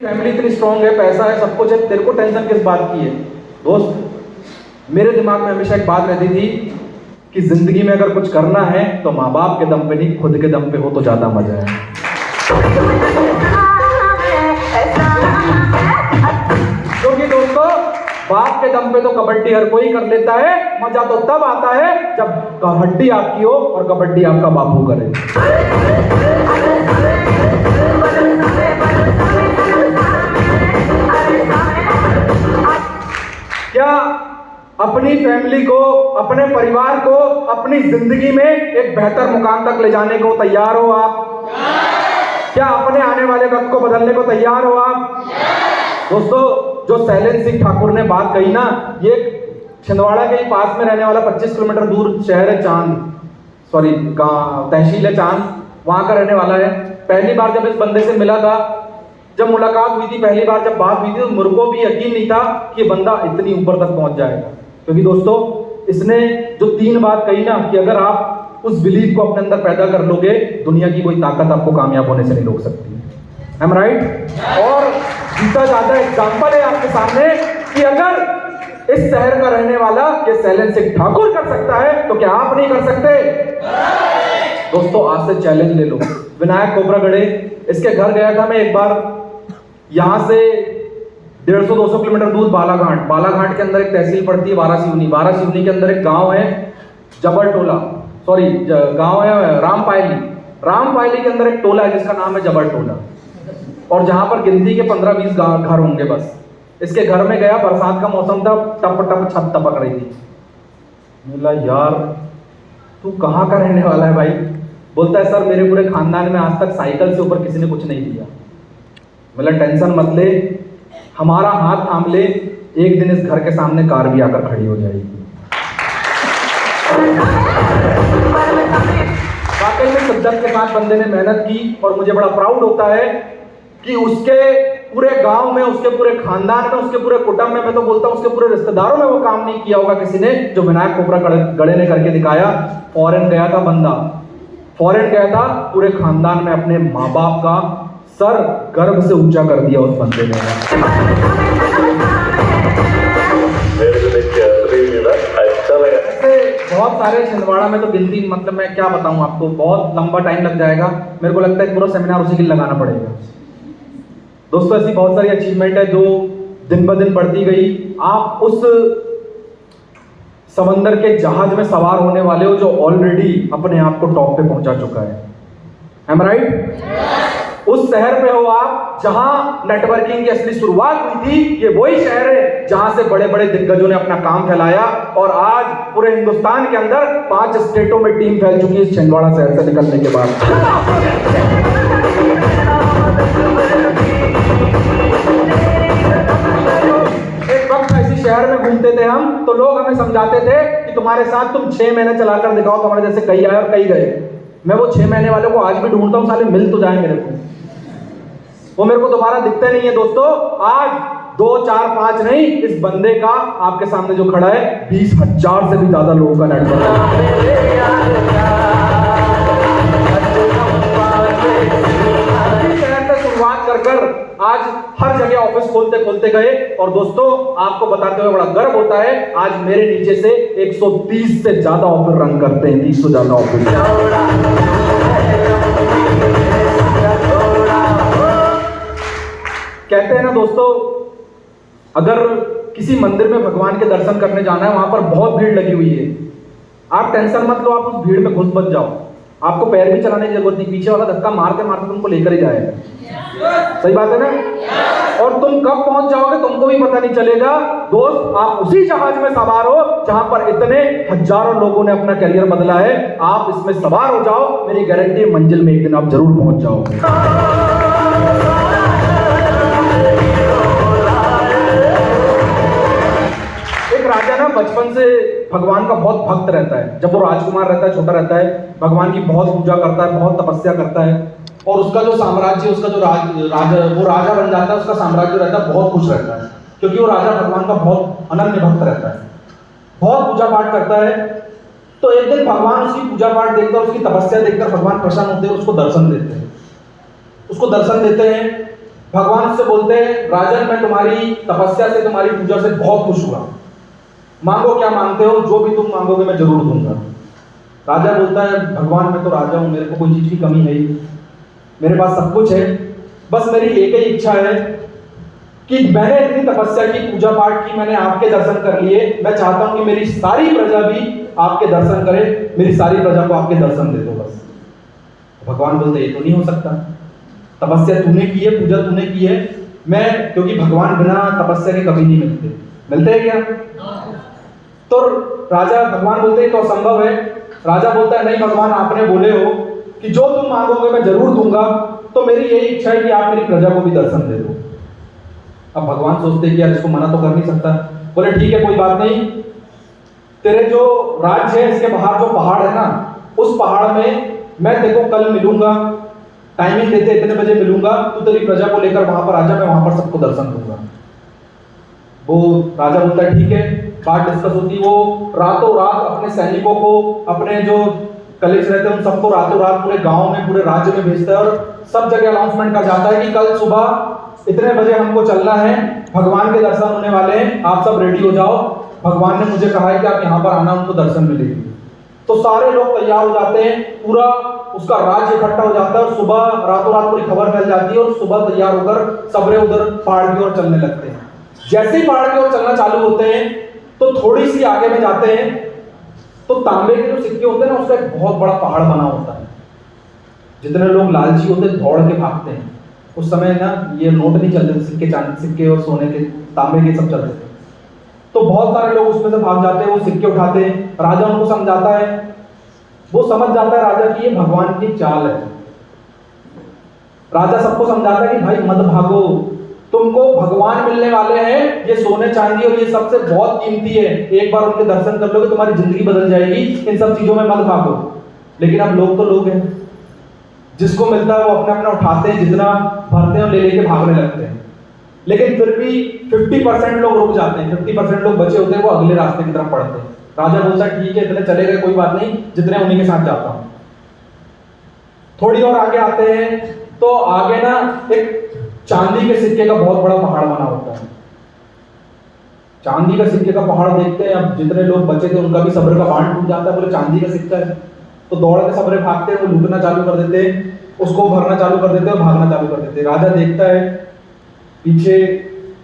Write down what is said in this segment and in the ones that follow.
Family इतनी strong है, पैसा है, सब कुछ है, तेरे को टेंशन किस बात की है? दोस्त, मेरे दिमाग में हमेशा एक बात रहती थी कि जिंदगी में अगर कुछ करना है तो माँ बाप के दम पे नहीं, खुद के दम पे हो तो ज्यादा मजा है। क्योंकि दोस्तों, बाप के दम पे तो कबड्डी हर कोई कर लेता है, मजा तो तब आता है जब हड्डी आपकी हो और कबड्डी आपका बापू करे। क्या अपनी फैमिली को, अपने परिवार को, अपनी जिंदगी में एक बेहतर मुकाम तक ले जाने को तैयार हो आप? क्या अपने आने वाले वक्त को बदलने को तैयार हो आप? दोस्तों, जो शैलेंद्र सिंह ठाकुर ने बात कही ना, ये छिंदवाड़ा के ही पास में रहने वाला 25 किलोमीटर दूर शहर है चांद, तहसील है चांद, वहां का रहने वाला है। पहली बार जब इस बंदे से मिला था, जब मुलाकात हुई थी, पहली बार जब बात हुई थी, तो मेरे को भी यकीन नहीं था कि ये बंदा इतनी ऊपर तक पहुंच जाएगा। क्योंकि दोस्तों, इसने जो 3 बात कही ना कि अगर आप उस बिलीव को अपने अंदर पैदा कर लोगे, दुनिया की कोई ताकत आपको कामयाब होने से नहीं रोक सकती। I am right? और जीता जाता एग्जाम्पल है आपके सामने कि अगर इस शहर का रहने वाला ये शैलेंद्र सिंह ठाकुर कर सकता है, तो क्या आप नहीं कर सकते? दोस्तों, आज से चैलेंज ले लो। विनायक कोबरागढ़े, इसके घर गया था मैं एक बार। यहाँ से 150-200 किलोमीटर दूर बालाघाट के अंदर एक तहसील पड़ती है बारासिवनी के अंदर एक गांव है गांव है रामपायली के अंदर एक टोला है जिसका नाम है जबर टोला, और जहां पर गिनती के 15-20 घर होंगे बस। इसके घर में गया, बरसात का मौसम था, टप टप छत टपक रही थी। बोला, यार तू कहाँ का रहने वाला है भाई? बोलता है, सर मेरे पूरे खानदान में आज तक साइकिल से ऊपर किसी ने कुछ नहीं दिया। बोला, टेंशन मत ले, हमारा हाथ थाम ले, एक दिन इस घर के सामने कार भी आकर खड़ी हो जाएगी। वाकई में शिद्दत के साथ बंदे ने मेहनत की, और मुझे बड़ा प्राउड होता है कि उसके पूरे गांव में, उसके पूरे खानदान में, उसके पूरे कुटुंब में, मैं तो बोलता हूं उसके पूरे रिश्तेदारों में वो काम नहीं किया होगा किसी ने जो विनायक कोबरागढ़े ने करके दिखाया। फॉरेन गया था बंदा, पूरे खानदान में अपने माँ बाप का सर गर्व से ऊंचा कर दिया उस बंदे ने। बहुत सारे छिंदवाड़ा में तो गिनती, मतलब मैं क्या बताऊं आपको, बहुत लंबा टाइम लग जाएगा। मेरे को लगता है पूरा सेमिनार उसी के लिए लगाना पड़ेगा। दोस्तों, ऐसी बहुत सारी अचीवमेंट है जो दिन ब दिन बढ़ती गई। आप उस समंदर के जहाज में सवार होने वाले हो जो ऑलरेडी अपने आप को टॉप पे पहुंचा चुका है। Am right? उस शहर पे हो आप जहां नेटवर्किंग की असली शुरुआत हुई थी। ये वही शहर है जहां से बड़े बड़े दिग्गजों ने अपना काम फैलाया, और आज पूरे हिंदुस्तान के अंदर 5 स्टेटों में टीम फैल चुकी है इस छिंदवाड़ा शहर से निकलने के बाद। एक वक्त ऐसी शहर में घूमते थे हम, तो लोग हमें समझाते थे कि तुम्हारे साथ तुम 6 महीने चलाकर दिखाओ, तुम्हारे जैसे कई आए और कई गए। मैं वो 6 महीने वालों को आज भी ढूंढता हूं, साले मिल तो जाए मेरे को। वो मेरे को दोबारा दिखते नहीं है। दोस्तों, आज 2, 4, 5 नहीं, इस बंदे का आपके सामने जो खड़ा है 20,000 से भी ज्यादा लोगों का नेटवर्क से शुरुआत कर आज हर जगह ऑफिस खोलते गए। और दोस्तों, आपको बताते हुए बड़ा गर्व होता है, आज मेरे नीचे से 130 से ज्यादा ऑफिस रन करते हैं, 30 से ज्यादा ऑफिस। कहते हैं ना दोस्तों, अगर किसी मंदिर में भगवान के दर्शन करने जाना है, वहां पर बहुत भीड़ लगी हुई है, आप टेंशन मत लो, आप उस भीड़ में घुस मत जाओ। आपको पैर भी चलाने की जरूरत नहीं, पीछे वाला धक्का मारते मारते तुमको लेकर ही जाएगा। सही बात है ना? और तुम कब पहुंच जाओगे तुमको भी पता नहीं चलेगा। दोस्त, आप उसी जहाज में सवार हो जहां पर इतने हजारों लोगों ने अपना करियर बदला है। आप इसमें सवार हो जाओ, मेरी गारंटी है मंजिल में एक दिन आप जरूर पहुंच जाओगे। राजा ना बचपन से भगवान का बहुत भक्त रहता है। जब वो राजकुमार रहता है, छोटा रहता है, भगवान की बहुत पूजा करता है, बहुत तपस्या करता है, और उसका जो साम्राज्य, उसका जो वो राजा बन जाता है, उसका साम्राज्य रहता है, बहुत खुश रहता है, क्योंकि वो राजा भगवान का बहुत अनन्य भक्त रहता है, बहुत पूजा पाठ करता है। तो एक दिन भगवान उसकी पूजा पाठ देखकर, उसकी तपस्या देखकर भगवान प्रसन्न होते हैं, उसको दर्शन देते हैं। भगवान उससे बोलते हैं, राजन मैं तुम्हारी तपस्या से, तुम्हारी पूजा से बहुत खुश हुआ, मांगो क्या मांगते हो, जो भी तुम मांगोगे मैं जरूर दूंगा। राजा बोलता है, भगवान मैं तो राजा हूं, मेरे को कोई चीज की कमी है ही, मेरे पास सब कुछ है, बस मेरी एक ही इच्छा है कि मैंने इतनी तपस्या की, पूजा पाठ की, मैंने आपके दर्शन कर लिए, मैं चाहता हूं कि मेरी सारी प्रजा भी आपके दर्शन करे, मेरी सारी प्रजा को आपके दर्शन दे दो बस। भगवान बोलते ये तो नहीं हो सकता, तपस्या तूने की है, पूजा तूने की है, मैं, क्योंकि भगवान बिना तपस्या के कभी नहीं मिलते, मिलते हैं क्या? तो राजा, भगवान बोलते हैं तो असंभव है। राजा बोलता है नहीं भगवान, आपने बोले हो कि जो तुम मांगोगे मैं जरूर दूंगा, तो मेरी यही इच्छा है कि आप मेरी प्रजा को भी दर्शन दे दो। अब भगवान सोचते हैं कि यार इसको मना तो कर नहीं सकता, बोले ठीक है कोई बात नहीं, तेरे जो राज्य है इसके बाहर जो पहाड़ है ना, उस पहाड़ में मैं तेरे को कल मिलूंगा, टाइमिंग देते इतने बजे मिलूंगा, तू तेरी प्रजा को लेकर वहां पर आजा, मैं वहां पर सबको दर्शन दूंगा। वो राजा बोलता है ठीक है, बात डिस्कस होती, वो रातों रात अपने सैनिकों को, अपने जो कलीग्स रहते हैं उन सबको रातों रात पूरे गांव में, पूरे राज्य में भेजता है, और सब जगह अनाउंसमेंट कर जाता है कि कल सुबह इतने बजे हमको चलना है, भगवान के दर्शन होने वाले हैं, आप सब रेडी हो जाओ, भगवान ने मुझे कहा है कि आप यहाँ पर आना, उनको दर्शन मिलेगी। तो सारे लोग तैयार हो जाते हैं, पूरा उसका राज्य इकट्ठा हो जाता है, और सुबह रातों रात पूरी खबर फैल जाती है, और सुबह तैयार होकर सबरे उधर पहाड़ की ओर चलने लगते हैं। जैसे ही पहाड़ की ओर चलना चालू होते हैं, तो थोड़ी सी आगे में जाते हैं, तो तांबे के जो सिक्के होते हैं ना, उसका एक बहुत बड़ा पहाड़ बना होता है। जितने लोग लालची होते हैं दौड़ के भागते हैं, उस समय ना ये नोट नहीं चलते, सिक्के, चांदी सिक्के और सोने के, तांबे के सब चलते थे, तो बहुत सारे लोग उसमें से भाग जाते हैं, वो सिक्के उठाते हैं। राजा उनको समझाता है, वो समझ जाता है राजा की ये भगवान की चाल है। राजा सबको समझाता है कि भाई मत भागो, तुमको भगवान मिलने वाले हैं, ये सोने चांदी और ये सबसे बहुत कीमती है, एक बार उनके दर्शन कर लोगे तुम्हारी जिंदगी बदल जाएगी, इन सब चीजों में मत भागो। लेकिन अब लोग तो लोग हैं, जिसको मिलता है वो अपना अपना उठाते हैं, जितना भरते हैं और ले लेके भागने लगते हैं। लेकिन फिर भी 50% लोग रुक जाते हैं, 50% लोग बचे होते हैं, वो अगले रास्ते की तरफ बढ़ते हैं। राजा बोलता है ठीक है इतने चले गए, कोई बात नहीं, जितने उन्हीं के साथ जाता हूं। थोड़ी और आगे आते हैं, तो आगे ना एक चांदी के सिक्के का बहुत बड़ा पहाड़ बना होता है। चांदी का सिक्के का पहाड़ देखते हैं, अब जितने लोग बचे थे उनका भी सब्र का बांध टूट जाता है, बोले चांदी का सिक्का है, तो दौड़ के सबरे भागते हैं, वो लूटना चालू कर देते हैं, उसको भरना चालू कर देते हैं, भागना चालू कर देते हैं। राजा देखता है पीछे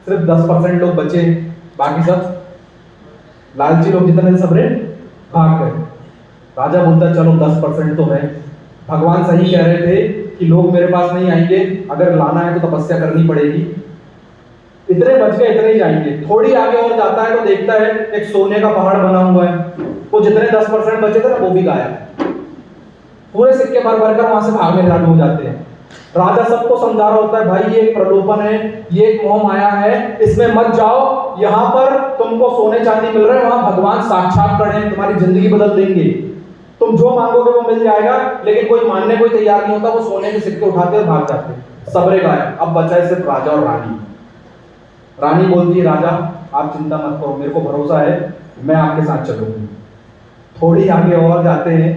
सिर्फ 10% लोग बचे, बाकी सब लालची लोग जितने सबरे भाग गए। राजा बोलता है चलो 10% तो है, भगवान सही कह रहे थे कि लोग मेरे पास नहीं आएंगे, अगर लाना है तो तपस्या करनी पड़ेगी, इतने बच गए इतने ही जाएंगे। थोड़ी आगे और जाता है तो देखता है एक सोने का पहाड़ बना हुआ है, वो जितने 10% बचे थे ना वो भी गायब, पूरे सिक्के भर भर कर वहां से भागने चालू हो जाते हैं। राजा सबको समझा रहा होता है भाई ये एक प्रलोभन है, ये एक मोह माया है, इसमें मत जाओ, यहाँ पर तुमको सोने चांदी मिल रहे हैं, वहां भगवान साक्षात खड़े हैं, तुम्हारी जिंदगी बदल देंगे, तुम जो मांगोगे वो मिल जाएगा। लेकिन कोई मानने कोई तैयार नहीं होता, वो सोने के सिक्के उठाते और भाग जाते, सबरे गायब। अब बचा है सिर्फ राजा और रानी। रानी बोलती है राजा आप चिंता मत करो, मेरे को भरोसा है, मैं आपके साथ चलूंगी। थोड़ी आगे और जाते हैं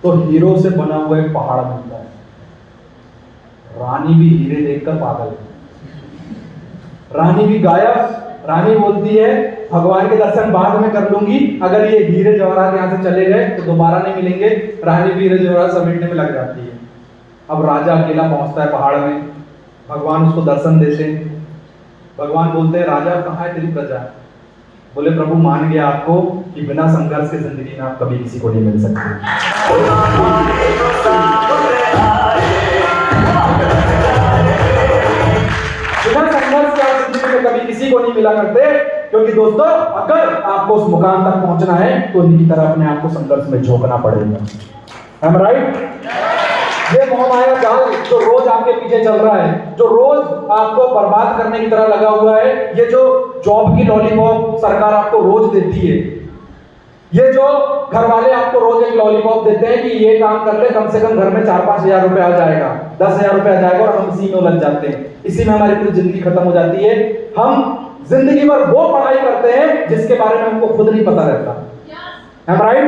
तो हीरो से बना हुआ एक पहाड़ मिलता है। रानी भी हीरे देखकर पागल है, रानी भी गायब। रानी बोलती है भगवान के दर्शन बाद में कर लूंगी, अगर ये हीरे जवाहरात यहाँ से चले गए तो दोबारा नहीं मिलेंगे। रानी भी हीरे जवाहरात समेटने में लग जाती है। अब राजा अकेला पहुंचता है पहाड़ में, भगवान उसको दर्शन देते हैं। भगवान बोलते हैं राजा कहाँ है तेरी प्रजा? बोले प्रभु मान गया आपको कि बिना संघर्ष के जिंदगी में आप कभी किसी को नहीं मिल सकते। बिना संघर्ष के आप जिंदगी में कभी किसी को नहीं मिला करते, क्योंकि दोस्तों अगर आपको उस मुकाम तक पहुंचना है तो इनकी तरह अपने आप को संघर्ष में झोंकना पड़ेगा। Am I right? ये मोह माया जाल जो रोज आपके पीछे चल रहा है, जो रोज आपको बर्बाद करने की तरह लगा हुआ है, ये जो जॉब की लॉलीपॉप सरकार आपको रोज देती है, ये जो घर वाले आपको रोज एक लॉलीपॉप देते हैं कि ये काम कर ले, कम से कम घर में 4-5 हजार रुपए आ जाएगा, 10 हजार रुपए आ जाएगा, और हम इसी में उलझ जाते हैं, इसी में हमारी पूरी जिंदगी खत्म हो जाती है। हम जिंदगी भर वो पढ़ाई करते हैं जिसके बारे में हमको खुद नहीं पता रहता। Am I right?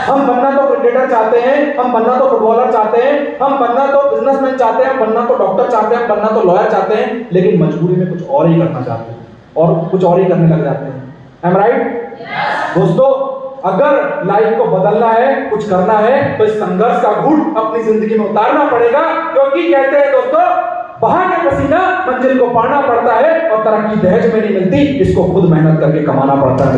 हम बनना तो क्रिकेटर चाहते हैं, हम बनना तो फुटबॉलर चाहते हैं, हम बनना तो बिजनेसमैन चाहते हैं, हम बनना तो डॉक्टर चाहते हैं, हम बनना तो लॉयर चाहते हैं, लेकिन मजबूरी में कुछ और ही करना चाहते हैं और कुछ और ही करने लग जाते हैं। Am I right? दोस्तों, अगर लाइफ को बदलना है, कुछ करना है, तो इस संघर्ष का घूंट अपनी जिंदगी में उतारना पड़ेगा, क्योंकि कहते हैं दोस्तों, बहा के पसीना मंजिल को पाना पड़ता है और तरक्की दहेज में नहीं मिलती, इसको खुद मेहनत करके कमाना पड़ता है।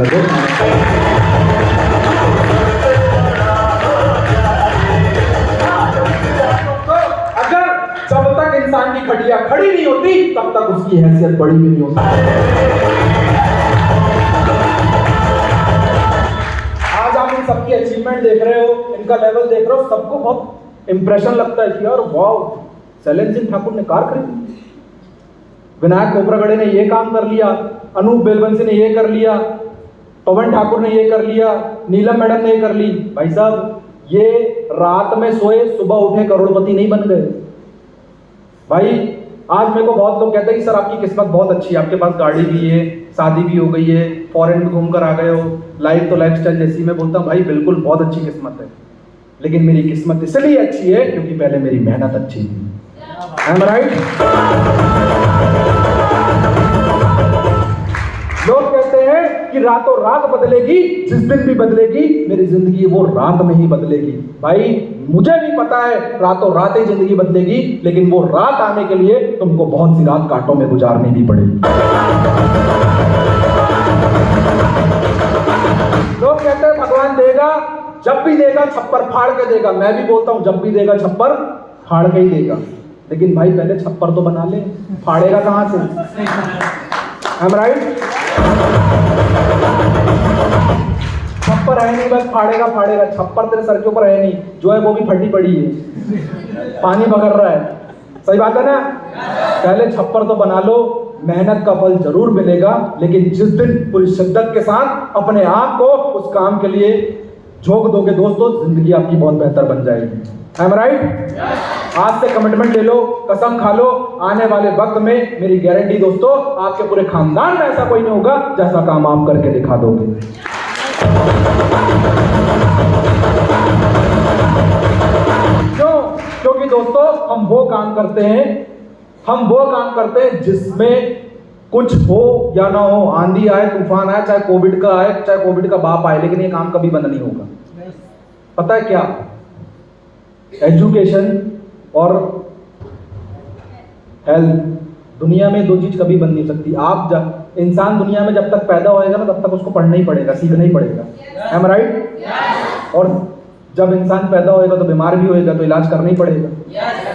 अगर जब तक इंसान की खटिया खड़ी नहीं होती, तब तक उसकी हैसियत बड़ी भी नहीं होती। आज आप इन सबकी अचीवमेंट देख रहे हो, इनका लेवल देख रहे हो, सबको बहुत इंप्रेशन लगता है कि यार वाओ, शैलेंद्र सिंह ठाकुर ने कार खरीदी, विनायक कोपरागढ़े ने ये काम कर लिया, अनूप बेलवंशी ने ये कर लिया, पवन ठाकुर ने ये कर लिया, नीलम मैडम ने ये कर ली। भाई साहब, ये रात में सोए सुबह उठे करोड़पति नहीं बन गए। भाई आज मेरे को बहुत लोग कहते हैं कि सर आपकी किस्मत बहुत अच्छी है, आपके पास गाड़ी भी है, शादी भी हो गई है, फॉरेन में घूम कर आ गए हो, लाइफ तो लाइफस्टाइल जैसी। मैं बोलता हूँ भाई बिल्कुल बहुत अच्छी किस्मत है, लेकिन मेरी किस्मत इसलिए अच्छी है क्योंकि पहले मेरी मेहनत अच्छी थी। Am I right? लोग कहते हैं कि रातों रात बदलेगी, जिस दिन भी बदलेगी मेरी जिंदगी वो रात में ही बदलेगी। भाई मुझे भी पता है रातों रात ही जिंदगी बदलेगी, लेकिन वो रात आने के लिए तुमको बहुत सी रात कांटों में गुजारनी भी पड़ेगी। लोग कहते हैं भगवान देगा, जब भी देगा छप्पर फाड़ के देगा। मैं भी बोलता हूं जब भी देगा छप्पर फाड़ के ही देगा, लेकिन भाई पहले छप्पर तो बना ले, फाड़ेगा कहां से? Am I right? छप्पर है नहीं, बस फाड़ेगा फाड़ेगा। छप्पर तेरे सर के ऊपर है नहीं, जो है वो भी फटी पड़ी है, पानी बगर रहा है। सही बात है ना? पहले छप्पर तो बना लो, मेहनत का फल जरूर मिलेगा, लेकिन जिस दिन पूरी शिद्दत के साथ अपने आप को उस काम के लिए झोंक दोगे दोस्तों, जिंदगी आपकी बहुत बेहतर बन जाएगी। Am I right? आज से कमिटमेंट ले लो, कसम खा लो, आने वाले वक्त में मेरी गारंटी दोस्तों, आपके पूरे खानदान में ऐसा कोई नहीं होगा जैसा काम आप करके दिखा दोगे। क्यों? क्योंकि दोस्तों हम वो काम करते हैं जिसमें कुछ हो या ना हो, आंधी आए, तूफान आए, चाहे कोविड का आए, चाहे कोविड का बाप आए, लेकिन ये काम कभी बंद नहीं होगा। पता है क्या? एजुकेशन और हेल्थ, दुनिया में दो चीज कभी बंद नहीं हो सकती। इंसान दुनिया में जब तक पैदा होएगा ना, तब तक उसको पढ़ना ही पड़ेगा, सीखना ही पड़ेगा। Am I right? और जब इंसान पैदा होएगा तो बीमार भी होएगा, तो इलाज करना ही पड़ेगा।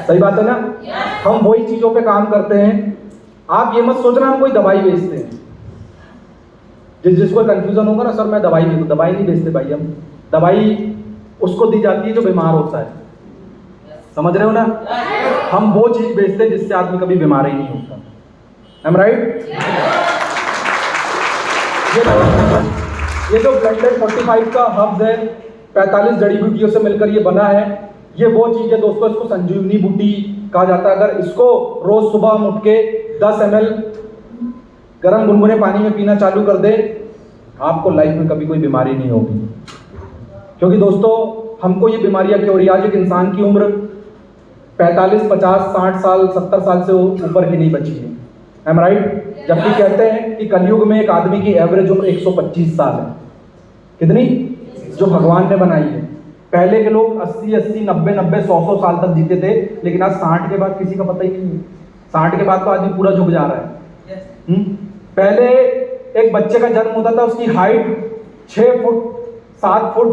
सही बात है ना? हम वही चीजों पे काम करते हैं। आप ये मत सोचना हम कोई दवाई बेचते हैं। जिसको कंफ्यूजन होगा ना, सर मैं दवाई बेचूं, दवाई नहीं बेचते भाई हम। दवाई उसको दी जाती है जो बीमार होता है, समझ रहे हो ना? हम वो चीज बेचते हैं जिससे आदमी कभी बीमार ही नहीं होता। Am I right? ये जो ब्लेंडेड 45 का हब्स है, 45 जड़ी बूटियों से मिलकर ये बना है। ये वो चीज है दोस्तों, इसको संजीवनी बूटी कहा जाता है। अगर इसको रोज सुबह हम उठ के 10 ml गर्म गुनगुने पानी में पीना चालू कर दे, आपको लाइफ में कभी कोई बीमारी नहीं होगी। क्योंकि दोस्तों हमको ये बीमारियां क्यों हो रही है? आज एक इंसान की उम्र 45, 50, 60 साल, 70 साल से ऊपर की नहीं बची है। Am I right? जबकि कहते हैं कि कलयुग में एक आदमी की एवरेज उम्र 125 साल है। कितनी? जो भगवान ने बनाई है। पहले के लोग 80, 90, 100 साल तक जीते थे, लेकिन आज 60 के बाद किसी का पता ही नहीं है। 60 के बाद तो आदमी पूरा झुक जा रहा है। पहले एक बच्चे का जन्म होता था, उसकी हाइट 6 फुट, 7 फुट,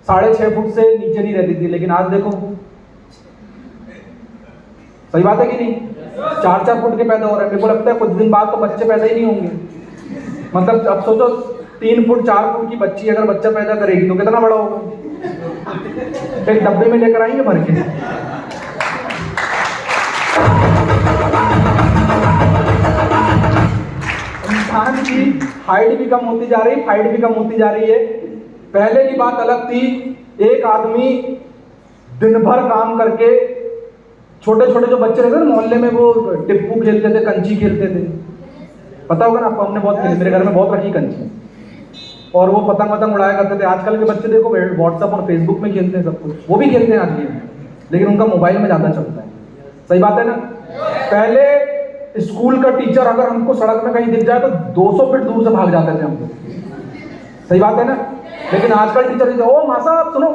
6.5 फुट से नीचे नहीं रहती थी, लेकिन आज देखो, सही बात है कि नहीं? 4-4 फुट के पैदा हो रहे हैं। मेरे को लगता है कुछ दिन बाद तो बच्चे पैदा ही नहीं होंगे। मतलब अब सोचो 3 फुट 4 फुट की बच्ची अगर बच्चा पैदा करेगी तो कितना बड़ा होगा? एक डब्बे में लेकर आएंगे भर के। इंसान की हाइट भी कम होती जा रही, हाइट भी कम होती जा रही है। पहले की बात अलग थी, एक आदमी दिन भर काम करके, छोटे छोटे जो बच्चे रहते थे मोहल्ले में, वो टिप्पू खेलते थे, कंची खेलते थे, पता होगा ना आपको, हमने बहुत खेली, मेरे घर में बहुत रखी कंची। और वो पतंग वतंग उड़ाया करते थे। आजकल के बच्चे देखो व्हाट्सएप और फेसबुक में खेलते हैं सब कुछ, वो भी खेलते हैं आज गेम, लेकिन उनका मोबाइल में ज़्यादा चलता है। सही बात है ना? पहले स्कूल का टीचर अगर हमको सड़क में कहीं दिख जाए तो 200 फीट दूर से भाग जाते थे हम लोग। सही बात है ना? लेकिन आजकल टीचर ओ माँ साहब सुनो,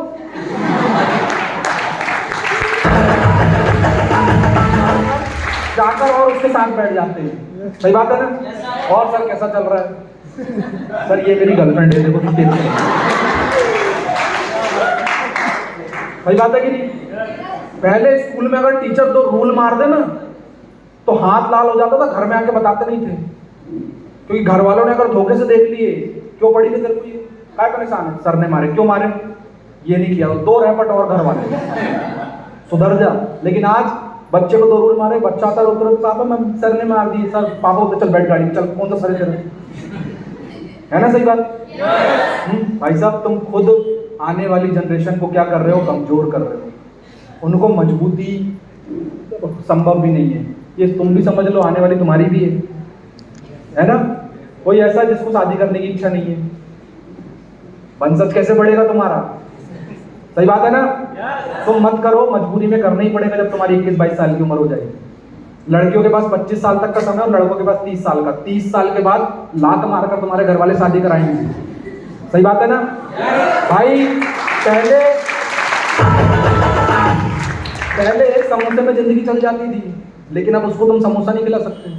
जाकर और उसके साथ बैठ जाते हैं। सही बात है ना? और सर कैसा चल रहा है? सर ये मेरी गर्लफ्रेंड है, देखो कितनी अच्छी है। सही बात है कि नहीं? पहले स्कूल में अगर टीचर 2 रूल मार दे ना तो हाथ लाल हो जाता था, घर में आके बताते नहीं थे, क्योंकि घर वालों ने अगर धोखे से देख लिए, क्यों पढ़ी थी तेरे को ये, काय परेशान है, सर ने मारे, क्यों मारे, ये नहीं किया, 2 रैपट और घर वाले, सुधर जा। लेकिन आज बच्चे को 2 रूल मारे, बच्चा आता है तुरंत पापा मैं सर ने मार दी, सर पापा बोलते चल बैठ गाड़ी में, चल कौन सा सर है ना? सही बात। भाई साहब तुम खुद आने वाली जनरेशन को क्या कर रहे हो, कमजोर कर रहे हो, उनको मजबूती संभव भी नहीं है। ये तुम भी समझ लो, आने वाली तुम्हारी भी है ना? कोई ऐसा जिसको शादी करने की इच्छा नहीं है, वंशज कैसे बढ़ेगा तुम्हारा? सही बात है ना? तुम मत करो, मजबूरी में करना ही पड़ेगा जब तुम्हारी 21-22 साल की उम्र हो जाएगी। लड़कियों के पास 25 साल तक का समय और लड़कों के पास 30 साल का। 30 साल के बाद लात मारकर तुम्हारे घर वाले शादी कराएंगे। सही बात है ना भाई? पहले एक समोसे में जिंदगी चल जाती थी, लेकिन अब उसको तुम समोसा नहीं खिला सकते।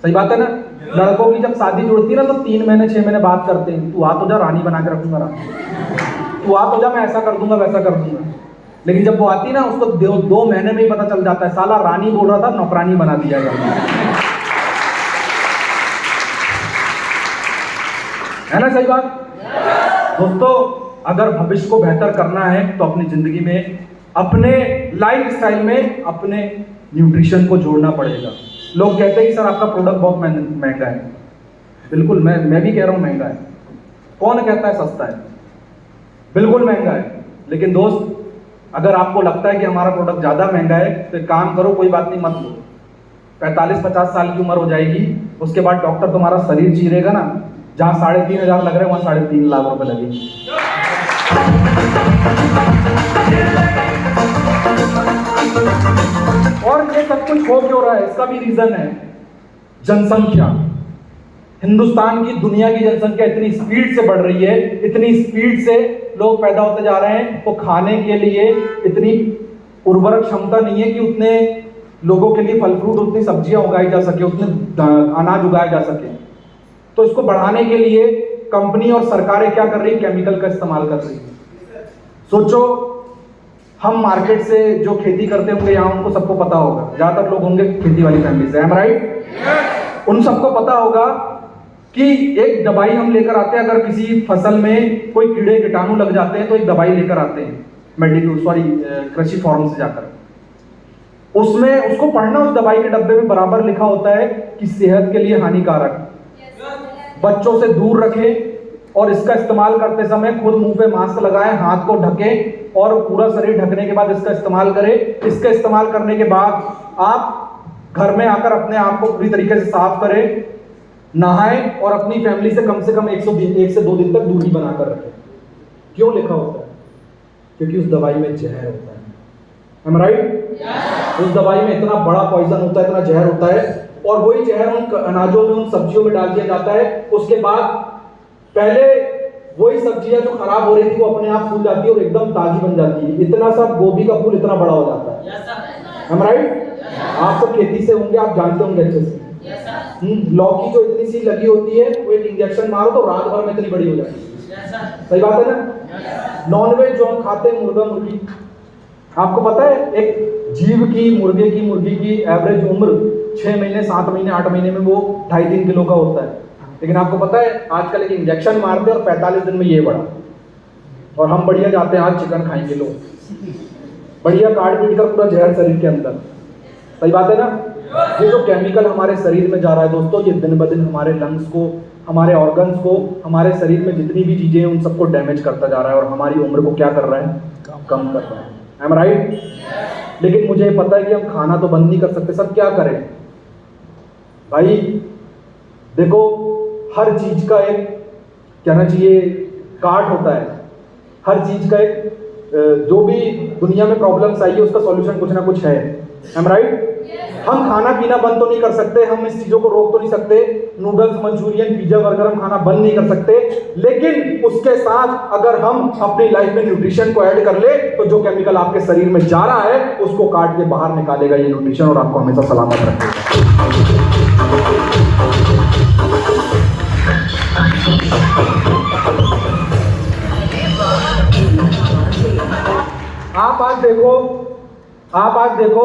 सही बात है ना? लड़कों की जब शादी जुड़ती है ना तो 3 महीने 6 महीने बात करते हैं, तू आ तो जा, रानी बना के रखूंगा, तू आ तो जा, मैं ऐसा कर दूंगा वैसा कर दूंगा। लेकिन जब वो आती ना उसको 2 महीने में ही पता चल जाता है, साला रानी बोल रहा था नौकरानी बना दिया गया। है ना? सही बात दोस्तों, अगर भविष्य को बेहतर करना है तो अपनी जिंदगी में, अपने लाइफ स्टाइल में अपने न्यूट्रिशन को जोड़ना पड़ेगा। लोग कहते हैं कि सर आपका प्रोडक्ट बहुत महंगा है। बिल्कुल, मैं भी कह रहा हूं महंगा है। कौन कहता है सस्ता है? बिल्कुल महंगा है। लेकिन दोस्त, अगर आपको लगता है कि हमारा प्रोडक्ट ज़्यादा महंगा है तो एक काम करो, कोई बात नहीं, मत लो। 45-50 साल की उम्र हो जाएगी, उसके बाद डॉक्टर तुम्हारा शरीर चीरेगा ना, जहाँ 3,500 लग रहे हैं वहाँ 3.5 लाख रुपए लगेंगे। और ये सब कुछ हो क्यों रहा है? इसका भी रीजन है जनसंख्या। हिंदुस्तान की, दुनिया की जनसंख्या इतनी स्पीड से बढ़ रही है, इतनी स्पीड से लोग पैदा होते जा रहे हैं, तो खाने के लिए इतनी उर्वरक क्षमता नहीं है कि उतने लोगों के लिए फल फ्रूट, उतनी सब्जियां उगाई जा सके, उतने अनाज उगाया जा सके। तो इसको बढ़ाने के लिए कंपनी और सरकारें क्या कर रही है? केमिकल का इस्तेमाल कर रही है। सोचो, हम मार्केट से जो खेती करते होंगे यहाँ, उनको सबको पता होगा, ज्यादातर लोग होंगे खेती वाली फैमिली से, राइट? उन सबको पता होगा कि एक दवाई हम लेकर आते हैं, अगर किसी फसल में कोई कीड़े कीटाणु लग जाते हैं तो एक दवाई लेकर आते हैं कृषि फॉर्म से जाकर। उसमें उसको पढ़ना, उस दवाई के डब्बे में बराबर लिखा होता है कि सेहत के लिए हानिकारक, बच्चों से दूर रखें, और इसका इस्तेमाल करते समय खुद मुंह पे मास्क लगाएं, हाथ को ढकें और पूरा शरीर ढकने के बाद इसका इस्तेमाल करें। इसका इस्तेमाल करने के बाद आप घर में आकर अपने आप को पूरी तरीके से साफ करें, नहाएं और अपनी फैमिली से कम 1 से 2 दिन तक दूरी बनाकर रखें। क्यों लिखा होता है? क्योंकि उस दवाई में जहर होता है। Am I right? उस दवाई में इतना बड़ा पॉइजन होता है, इतना जहर होता है, और वही जहर उन अनाजों में, उन सब्जियों में डाल दिया जाता है। उसके बाद पहले वही सब्जियां जो खराब हो रही थी वो अपने आप फूल जाती है और एकदम ताजी बन जाती है। इतना सा गोभी का फूल इतना बड़ा हो जाता है। Am I right? आप सब खेती से होंगे, आप जानते होंगे अच्छे से। लौकी जो इतनी सी लगी होती है, वो एक इंजेक्शन मारो तो रात भर में इतनी बड़ी हो जाती है। सही बात है ना? नॉनवेज जो हम खाते हैं, मुर्गा मुर्गी, आपको पता है एक जीव की, मुर्गी की एवरेज उम्र 6 महीने, 7 महीने, 8 महीने में वो 2.5-3 किलो का होता है। लेकिन आपको पता है आजकल एक इंजेक्शन मारते हैं और 45 दिन में ये बढ़ा, और हम बढ़िया जाते हैं आज चिकन खाएंगे, लोग बढ़िया काट पीट कर पूरा जहर शरीर के अंदर। सही बात है ना? ये जो केमिकल हमारे शरीर में जा रहा है दोस्तों, ये दिन ब दिन हमारे लंग्स को, हमारे ऑर्गन्स को, हमारे शरीर में जितनी भी चीजें हैं उन सबको डैमेज करता जा रहा है, और हमारी उम्र को क्या कर रहा है? कम कर रहा है। Am I right? लेकिन मुझे पता है कि हम खाना तो बंद नहीं कर सकते। सब क्या करें भाई? देखो, हर चीज का एक कहना चाहिए कार्ड होता है। हर चीज का एक जो भी दुनिया में प्रॉब्लम्स आई है उसका सॉल्यूशन कुछ ना कुछ है। Am right? हम खाना पीना बंद तो नहीं कर सकते, हम इस चीजों को रोक तो नहीं सकते, नूडल्स, मंचूरियन, पिज्जा, बर्गर हम खाना बंद नहीं कर सकते, लेकिन उसके साथ अगर हम अपनी लाइफ में न्यूट्रिशन को ऐड कर ले तो जो केमिकल आपके शरीर में जा रहा है उसको काट के बाहर निकालेगा ये न्यूट्रिशन और आपको हमेशा सलामत रखेगा। आप आज देखो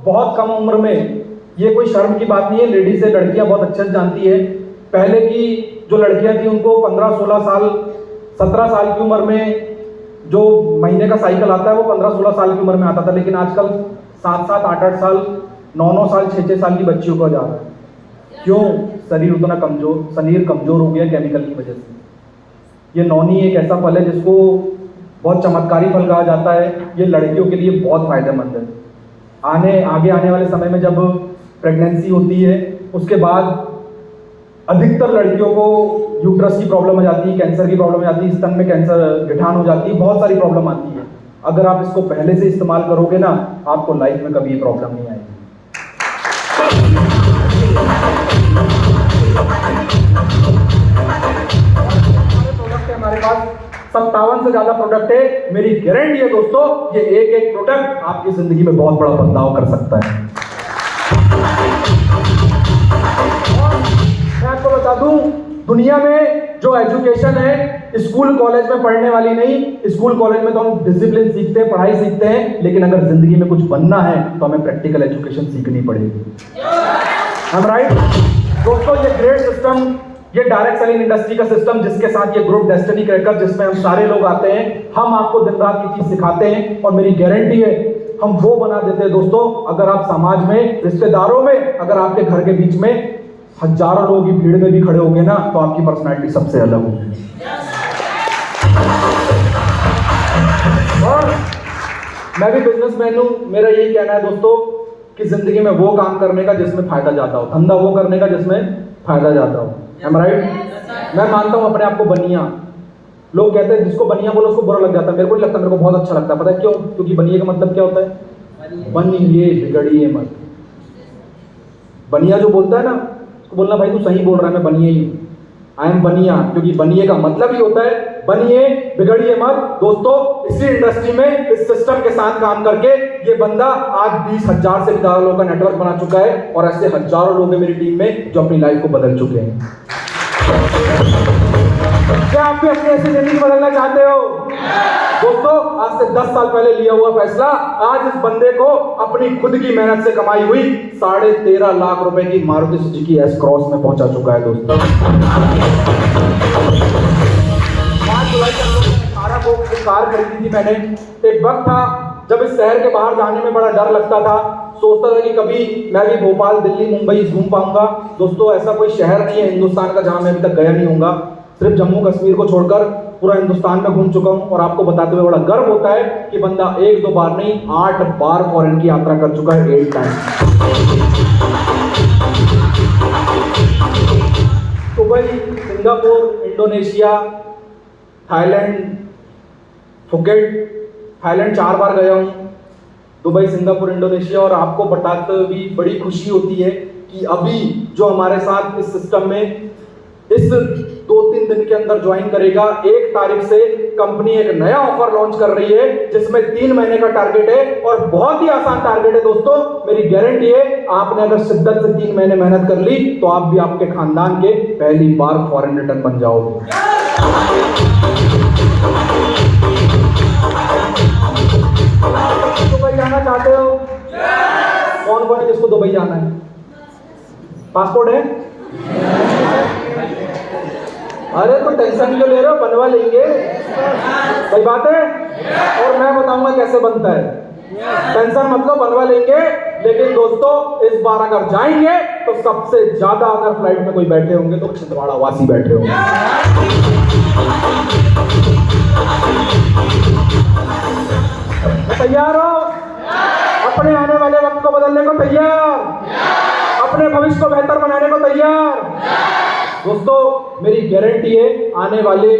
बहुत कम उम्र में, ये कोई शर्म की बात नहीं है, लेडीज से लड़कियां बहुत अच्छे से जानती है। पहले की जो लड़कियां थी उनको 15-16 साल 17 साल की उम्र में जो महीने का साइकिल आता है वो 15-16 साल की उम्र में आता था, लेकिन आजकल 7-7 8-8 साल 9-9 साल 6-6 साल की बच्चियों को जा रहा है। क्यों? शरीर उतना शरीर कमजोर हो गया केमिकल की वजह से। ये नौनी एक ऐसा फल है जिसको बहुत चमत्कारी फल कहा जाता है। ये लड़कियों के लिए बहुत फायदेमंद है। आगे आने वाले समय में जब प्रेगनेंसी होती है उसके बाद अधिकतर लड़कियों को यूट्रस की प्रॉब्लम आ जाती है, कैंसर की प्रॉब्लम आ जाती है, स्तन में कैंसर, गिठान हो जाती है, बहुत सारी प्रॉब्लम आती है। अगर आप इसको पहले से इस्तेमाल करोगे ना, आपको लाइफ में कभी ये प्रॉब्लम नहीं आएगी। हमारे पास 57 से ज्यादा प्रोडक्ट है। मेरी गारंटी है दोस्तों, ये एक एक प्रोडक्ट आपकी जिंदगी में बहुत बड़ा बदलाव कर सकता है। और मैं आपको बता दूं, दुनिया में जो एजुकेशन है स्कूल कॉलेज में पढ़ने वाली नहीं। स्कूल कॉलेज में तो हम डिसिप्लिन सीखते हैं, पढ़ाई सीखते हैं, लेकिन अगर जिंदगी में कुछ बनना है तो हमें प्रैक्टिकल एजुकेशन सीखनी पड़ेगी। हम राइट दोस्तों? ये ग्रेट सिस्टम, ये डायरेक्ट सेलिंग इंडस्ट्री का सिस्टम जिसके साथ ये ग्रुप डेस्टिनी क्रैकर जिसमें हम सारे लोग आते हैं, हम आपको दिन रात की चीज सिखाते हैं और मेरी गारंटी है हम वो बना देते हैं दोस्तों। अगर आप समाज में, रिश्तेदारों में, अगर आपके घर के बीच में हजारों लोगों की भीड़ में भी खड़े होंगे ना तो आपकी पर्सनैलिटी सबसे अलग होगी। और मैं भी बिजनेसमैन हूं, मेरा यही कहना है दोस्तों कि जिंदगी में वो काम करने का जिसमें फायदा ज्यादा हो, धंधा वो करने का जिसमें फायदा ज्यादा हो। Am I right? मैं मानता हूं अपने आप को बनिया। लोग कहते हैं जिसको बनिया बोलो उसको बुरा लग जाता है, मेरे को नहीं लगता, मेरे को बहुत अच्छा लगता है। पता है क्यों? क्योंकि बनिए का मतलब क्या होता है? बनिए, बिगड़िए मत। बनिया जो बोलता है ना उसको बोलना भाई तू सही बोल रहा है, मैं बनिए ही हूं, आई एम बनिया। क्योंकि बनिए का मतलब ही होता है बनिए, बिगड़िए मत। दोस्तों इसी इंडस्ट्री में इस सिस्टम के साथ काम करके ये बंदा आज 20,000 से ज्यादा लोगों का नेटवर्क बना चुका है और ऐसे हजारों लोग हैं मेरी टीम में जो अपनी लाइफ को बदल चुके हैं। क्या आप भी अपनी ऐसी जिंदगी बदलना चाहते हो? दोस्तों आज से 10 साल पहले लिया हुआ फैसला आज इस बंदे को अपनी खुद की मेहनत से कमाई हुई 13.5 लाख रुपए की मारुति सुजुकी एस क्रॉस में पहुंचा चुका है दोस्तों। 5 जुलाई को कार खरीदी थी मैंने। एक वक्त था जब इस शहर के बाहर जाने में बड़ा डर लगता था, सोचता था कि कभी मैं भी भोपाल, दिल्ली, मुंबई घूम पाऊंगा। दोस्तों ऐसा कोई शहर नहीं है हिंदुस्तान का जहां मैं अभी तक गया नहीं हूंगा। सिर्फ जम्मू कश्मीर को छोड़कर पूरा हिंदुस्तान में घूम चुका हूं और आपको बताते हुए बड़ा गर्व होता है कि बंदा 1-2 बार नहीं 8 बार फॉरेन की यात्रा कर चुका है, 8 time. Dubai, Singapore, Indonesia, Thailand, Phuket, Thailand 4 बार गया हूं, दुबई, सिंगापुर, इंडोनेशिया। और आपको बताते हुए भी बड़ी खुशी होती है कि अभी जो हमारे साथ इस सिस्टम में इस 2-3 दिन के अंदर ज्वाइन करेगा, 1 तारीख से कंपनी एक नया ऑफर लॉन्च कर रही है जिसमें 3 महीने का टारगेट है और बहुत ही आसान टारगेट है दोस्तों। मेरी गारंटी है आपने अगर शिद्दत से 3 महीने मेहनत कर ली तो आप भी आपके खानदान के पहली बार फॉरेन रिटर्न बन जाओगे। दुबई जाना चाहते हो? कौन कौन है जिसको दुबई जाना है? पासपोर्ट है? अरे तो टेंशन क्यों ले रहे हो, बनवा लेंगे, सही बात है। और मैं बताऊंगा कैसे बनता है, टेंशन मत लो, बनवा लेंगे। लेकिन दोस्तों इस बार अगर जाएंगे तो सबसे ज्यादा अगर फ्लाइट में कोई बैठे होंगे तो छिंदवाड़ा वासी बैठे होंगे। तैयार हो? अपने आने वाले वक्त को बदलने को तैयार? अपने भविष्य को बेहतर बनाने को तैयार? दोस्तों मेरी गारंटी है, आने वाले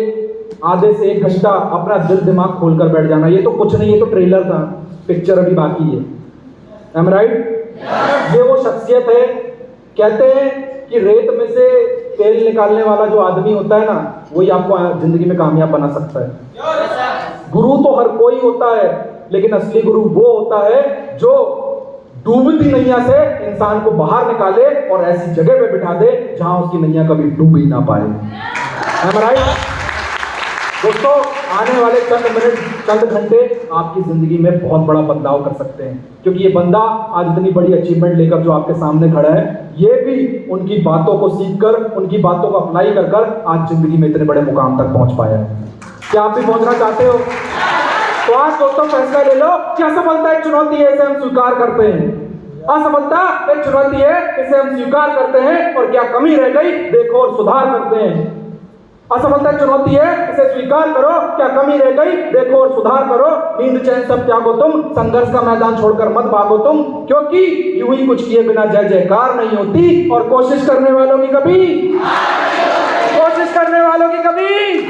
आधे से 1 घंटा अपना दिल दिमाग खोलकर बैठ जाना। ये तो कुछ नहीं, ये तो ट्रेलर था, पिक्चर अभी बाकी है। Am right? ये वो शख्सियत है, कहते हैं कि रेत में से तेल निकालने वाला जो आदमी होता है ना, वही आपको जिंदगी में कामयाब बना सकता है। गुरु तो हर कोई होता है, लेकिन असली गुरु वो होता है जो डूबती नैया से इंसान को बाहर निकाले और ऐसी जगह पे बिठा दे जहां उसकी नैया कभी डूब ही ना पाए। Am I right? दोस्तों आने वाले चंद मिनट, चंद घंटे आपकी जिंदगी में बहुत बड़ा बदलाव कर सकते हैं, क्योंकि ये बंदा आज इतनी बड़ी अचीवमेंट लेकर जो आपके सामने खड़ा है, ये भी उनकी बातों को सीखकर, उनकी बातों को अप्लाई कर कर आज जिंदगी में इतने बड़े मुकाम तक पहुंच पाया है। क्या आप भी पहुंचना चाहते हो? तो आज दोस्तों फैसला ले लो कि असफलता एक चुनौती है, इसे हम स्वीकार करते हैं। असफलता एक चुनौती है, इसे हम स्वीकार करते हैं, और क्या कमी रह गई देखो और सुधार करते हैं। असफलता एक चुनौती है, इसे स्वीकार करो, क्या कमी रह गई देखो और सुधार करो। नींद चैन सब त्यागो तुम, संघर्ष का मैदान छोड़कर मत भागो तुम, क्योंकि यूं ही कुछ किए बिना जय जयकार नहीं होती, और कोशिश करने वालों की कभी, कोशिश करने वालों की कभी,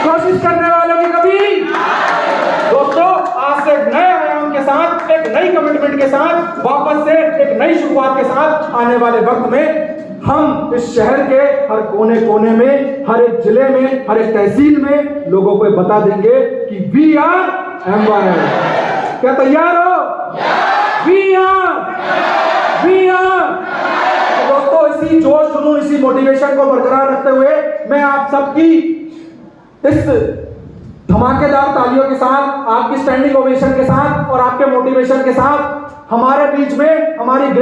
कोशिश करने वालों की कभी। दोस्तों आज से एक नए आयाम के साथ, एक नई कमिटमेंट के साथ, वापस से एक नई शुरुआत के साथ आने वाले वक्त में हम इस शहर के हर कोने कोने में, हर एक जिले में, हर एक तहसील में लोगों को बता देंगे कि वी आर एम्पायर। क्या तैयार हो? We are. तो दोस्तों इसी जोश जुनून, इसी मोटिवेशन को बरकरार रखते हुए मैं आप सबकी इस धमाकेदार तालियों के साथ, आपकी स्टैंडिंग ओवेशन के साथ और आपके मोटिवेशन के साथ हमारे बीच में हमारी